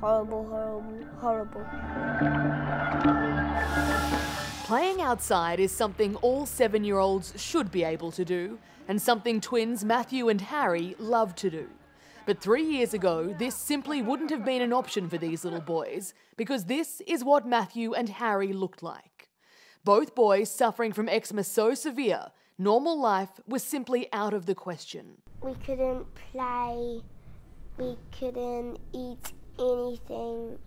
horrible, horrible, horrible. Playing outside is something all 7-year-olds should be able to do, and something twins Matthew and Harry love to do. But 3 years ago, this simply wouldn't have been an option for these little boys, because this is what Matthew and Harry looked like. Both boys suffering from eczema so severe, normal life was simply out of the question. We couldn't play, we couldn't eat anything.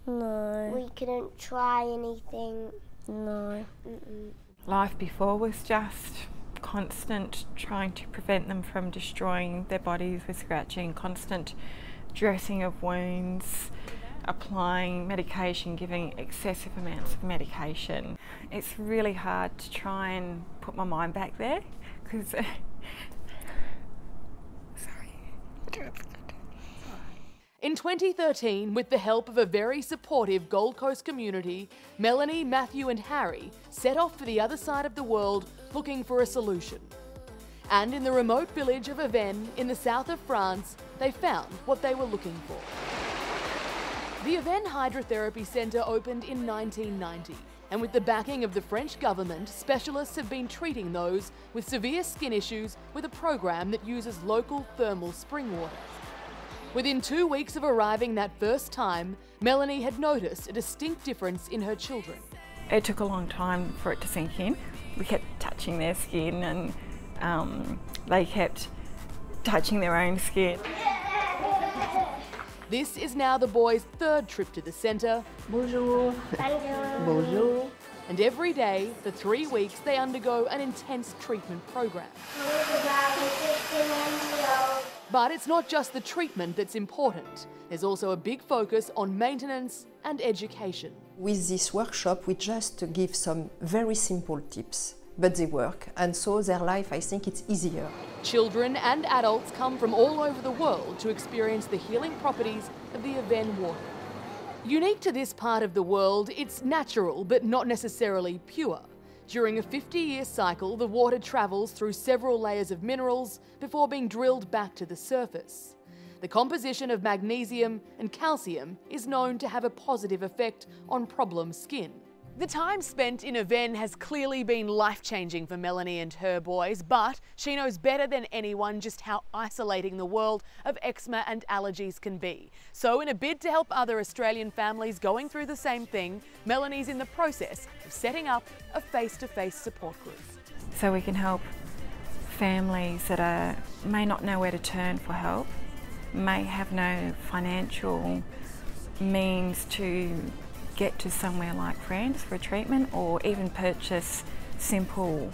No. We couldn't try anything. No. Life before was just constant trying to prevent them from destroying their bodies with scratching, constant dressing of wounds, applying medication, giving excessive amounts of medication. It's really hard to try and put my mind back there because In 2013, with the help of a very supportive Gold Coast community, Melanie, Matthew and Harry set off for the other side of the world looking for a solution. And in the remote village of Avène in the south of France, they found what they were looking for. The Avène Hydrotherapy Centre opened in 1990, and with the backing of the French government, specialists have been treating those with severe skin issues with a program that uses local thermal spring water. Within 2 weeks of arriving that first time, Melanie had noticed a distinct difference in her children. It took a long time for it to sink in. We kept touching their skin and they kept touching their own skin. This is now the boys' third trip to the centre. Bonjour. Bonjour. And every day, for 3 weeks, they undergo an intense treatment program. But it's not just the treatment that's important. There's also a big focus on maintenance and education. With this workshop, we just give some very simple tips, but they work, and so their life, I think, it's easier. Children and adults come from all over the world to experience the healing properties of the Avène water. Unique to this part of the world, it's natural but not necessarily pure. During a 50-year cycle, the water travels through several layers of minerals before being drilled back to the surface. The composition of magnesium and calcium is known to have a positive effect on problem skin. The time spent in Avène has clearly been life-changing for Melanie and her boys, but she knows better than anyone just how isolating the world of eczema and allergies can be. So in a bid to help other Australian families going through the same thing, Melanie's in the process of setting up a face-to-face support group. So we can help families that may not know where to turn for help, may have no financial means to get to somewhere like France for treatment, or even purchase simple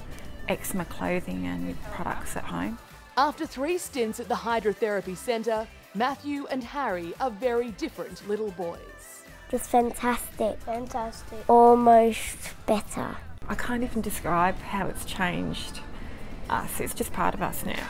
eczema clothing and products at home. After 3 stints at the Hydrotherapy Centre, Matthew and Harry are very different little boys. Just fantastic. Fantastic. Almost better. I can't even describe how it's changed us. It's just part of us now.